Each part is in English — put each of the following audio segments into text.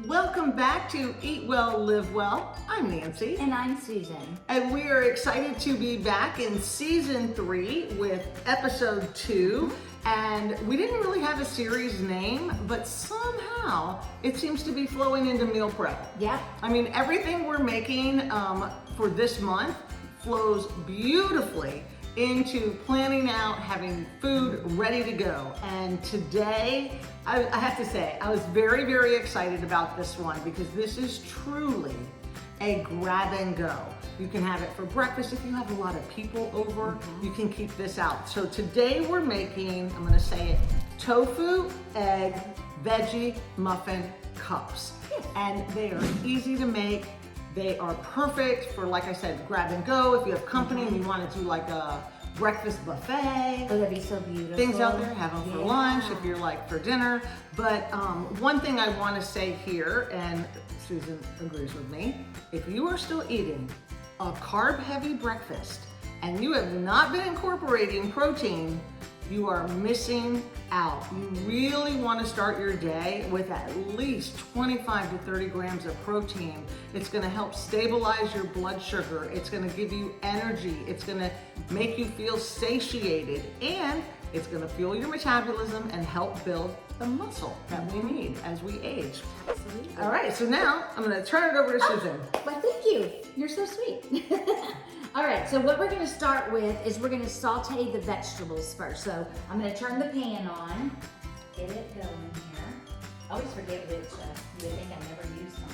Welcome back to Eat Well, Live Well. I'm Nancy. And I'm Susan. And we are excited to be back in season 3 with episode 2. And we didn't really have a series name, but somehow it seems to be flowing into meal prep. Yep. I mean, everything we're making for this month flows beautifully into planning out, having food ready to go. And today, I have to say, I was very, very excited about this one because this is truly a grab and go. You can have it for breakfast if you have a lot of people over. You can keep this out. So today we're making, I'm gonna say it, tofu, egg, veggie muffin cups. And they are easy to make. They are perfect for, like I said, grab and go. If you have company and you want to do like a breakfast buffet. Oh, that'd be so beautiful. Things out there, have them for lunch, if you're like for dinner. But one thing I want to say here, and Susan agrees with me, if you are still eating a carb-heavy breakfast and you have not been incorporating protein, you are missing out. You really want to start your day with at least 25 to 30 grams of protein. It's going to help stabilize your blood sugar. It's going to give you energy. It's going to make you feel satiated, and it's going to fuel your metabolism and help build the muscle that we need as we age. Absolutely. All right, so now I'm going to turn it over to Susan. Well, thank you. You're so sweet. All right, so what we're gonna start with is we're gonna saute the vegetables first. So I'm gonna turn the pan on, get it going here. I always forget which, you would think I never used them.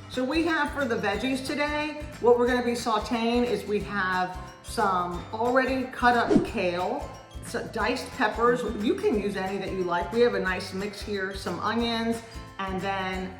So we have for the veggies today, what we're gonna be sauteing is we have some already cut up kale, some diced peppers. You can use any that you like. We have a nice mix here, some onions, and then,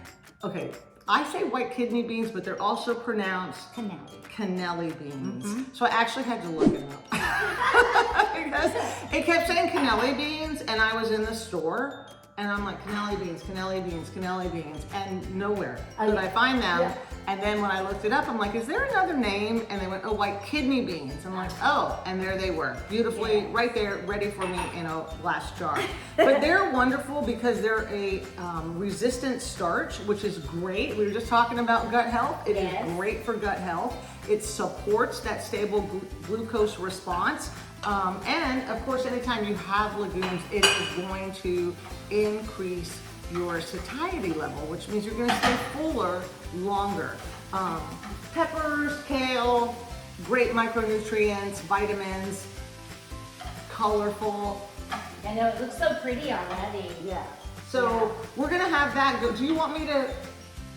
okay, I say white kidney beans, but they're also pronounced cannelli beans. So I actually had to look it up because it kept saying cannelli beans, and I was in the store and I'm like, cannelli beans, cannelli beans, cannelli beans, and nowhere could I find them. Yeah. And then when I looked it up, I'm like, is there another name? And they went, oh, white kidney beans. I'm like, oh, and there they were, beautifully right there, ready for me in a glass jar. But they're wonderful because they're a resistant starch, which is great. We were just talking about gut health. It is great for gut health. It supports that stable glucose response. And of course, anytime you have legumes, it is going to increase your satiety level, which means you're gonna stay fuller longer. Peppers, kale, great micronutrients, vitamins, colorful. I know, it looks so pretty already. Yeah. So we're gonna have that go. Do you want me to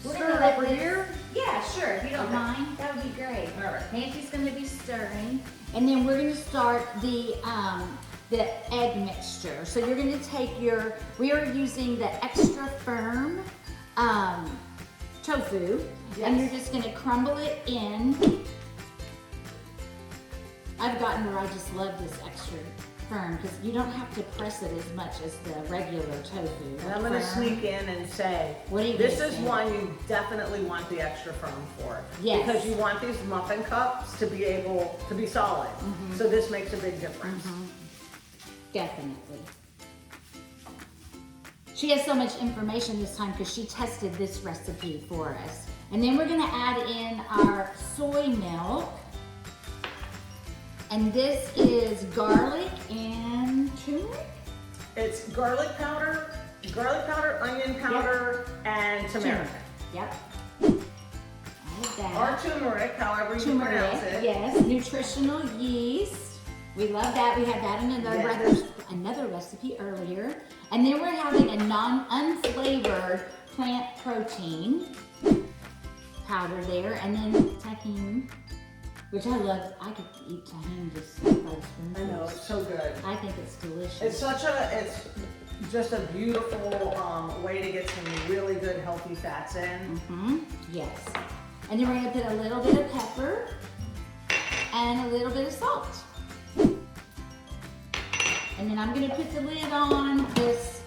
stir it over here? Yeah, sure, if you don't mind, that would be great. All right. Nancy's gonna be stirring, and then we're gonna start the egg mixture. So you're gonna take we are using the extra firm tofu, and you're just gonna crumble it in. I've gotten where I just love this extra firm because you don't have to press it as much as the regular tofu. And I'm going to sneak in and say, this is one you definitely want the extra firm for. Yes. Because you want these muffin cups to be able to be solid. So this makes a big difference. Definitely. She has so much information this time because she tested this recipe for us. And then we're going to add in our soy milk. And this is garlic and turmeric? It's garlic powder, onion powder, and turmeric. Yep. Or turmeric, however you pronounce it. Yes, nutritional yeast. We love that. We had that in another recipe earlier. And then we're having a unflavored plant protein powder there. And then tahini, which I love. I could eat tahini just by the spoonful. I know, it's so good. I think it's delicious. It's just a beautiful way to get some really good healthy fats in. Yes. And then we're gonna put a little bit of pepper and a little bit of salt. And then I'm gonna put the lid on this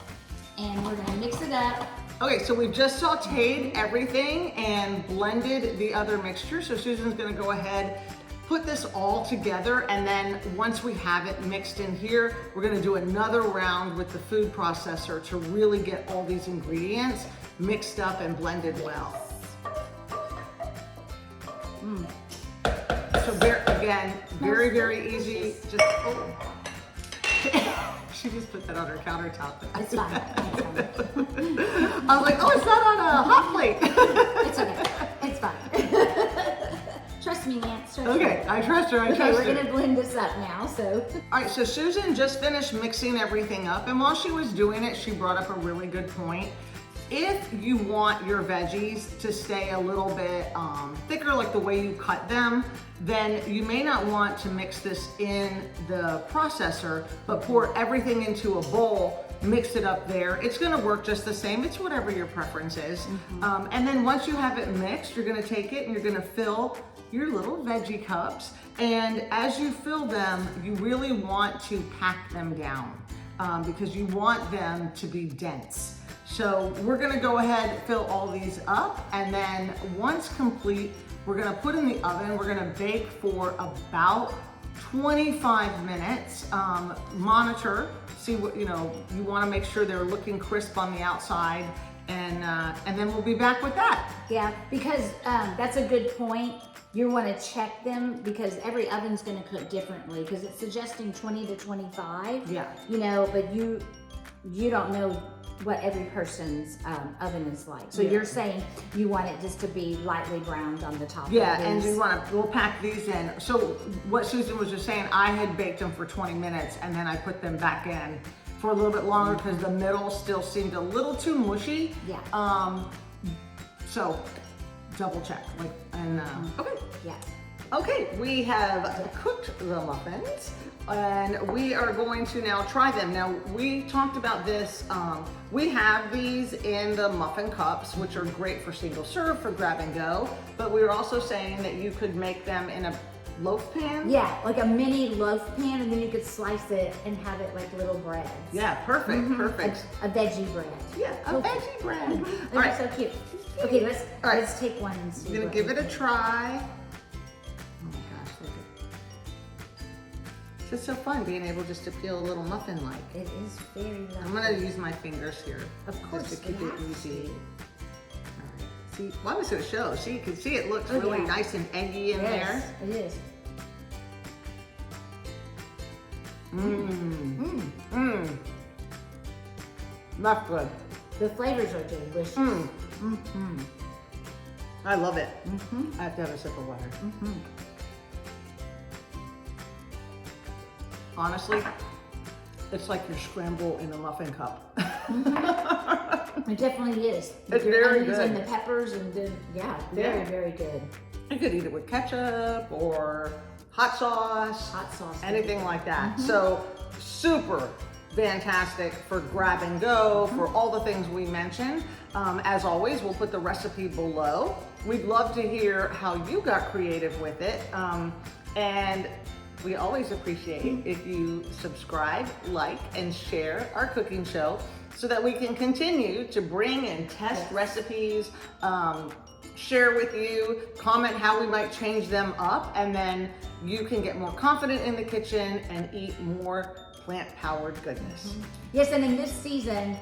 and we're gonna mix it up. Okay, so we've just sauteed everything and blended the other mixture. So Susan's gonna go ahead put this all together, and then once we have it mixed in here, we're gonna do another round with the food processor to really get all these ingredients mixed up and blended well. So again, very, very easy. Just, she just put that on her countertop. It's fine. I was like, oh, it's not on a hot plate. It's okay. It's fine. Trust me, Nance. Okay, I trust her. Okay, we're gonna blend this up now, so. All right, so Susan just finished mixing everything up, and while she was doing it, she brought up a really good point. If you want your veggies to stay a little bit thicker, like the way you cut them, then you may not want to mix this in the processor, but pour everything into a bowl, mix it up there. It's gonna work just the same. It's whatever your preference is. And then once you have it mixed, you're gonna take it and you're gonna fill your little veggie cups. And as you fill them, you really want to pack them down because you want them to be dense. So we're gonna go ahead, fill all these up, and then once complete, we're gonna put in the oven. We're gonna bake for about 25 minutes. Monitor, see what, you wanna make sure they're looking crisp on the outside, and then we'll be back with that. Yeah, because that's a good point. You want to check them because every oven's going to cook differently because it's suggesting 20 to 25. Yeah. But you don't know what every person's oven is like. So you're saying you want it just to be lightly browned on the top. Yeah, and we'll pack these in. So what Susan was just saying, I had baked them for 20 minutes and then I put them back in for a little bit longer because the middle still seemed a little too mushy. Yeah. So double check, okay. Yeah. Okay, we have cooked the muffins and we are going to now try them. Now we talked about this, we have these in the muffin cups, which are great for single serve, for grab and go, but we were also saying that you could make them in a loaf pan. Yeah, like a mini loaf pan, and then you could slice it and have it like little breads. Yeah, perfect, perfect. A veggie bread. Yeah, a veggie bread. They're All right. so cute. Okay, let's take one and see. I'm gonna give it a try. Oh my gosh, look at it's just so fun being able just to peel a little muffin like. It is very lovely. I'm gonna use my fingers here. Of course, just to keep you it have easy. to. All right. See, well, I was gonna show. See, you can see it looks really yeah. nice and eggy in there. It is. That's good. The flavors are delicious. I love it. I have to have a sip of water. Honestly, it's like your scramble in a muffin cup. It definitely is. It's Your very onions good. and the peppers and very good. You could eat it with ketchup or hot sauce. Hot sauce. Anything like that. So super fantastic for grab and go, for all the things we mentioned. As always, we'll put the recipe below. We'd love to hear how you got creative with it. And we always appreciate if you subscribe, like, and share our cooking show so that we can continue to bring and test recipes, share with you, comment how we might change them up, and then you can get more confident in the kitchen and eat more plant-powered goodness. Yes, and in this season,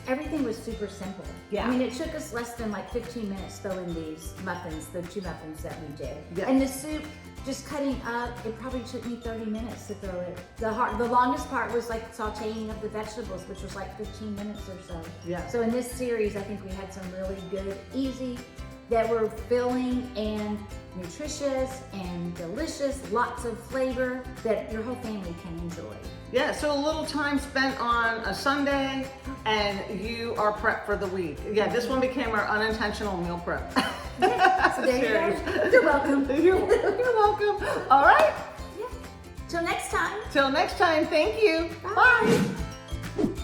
everything was super simple. Yeah. I mean, it took us less than like 15 minutes throwing these muffins, the 2 muffins that we did. Yeah. And the soup, just cutting up, it probably took me 30 minutes to throw it. The longest part was like sauteing of the vegetables, which was like 15 minutes or so. Yeah. So in this series, I think we had some really good, easy, that were filling and nutritious and delicious, lots of flavor that your whole family can enjoy. Yeah, so a little time spent on a Sunday and you are prepped for the week. Yeah, this one became our unintentional meal prep. So there you go. You're welcome. You're welcome. All right. Yeah. Till next time. Till next time, thank you. Bye.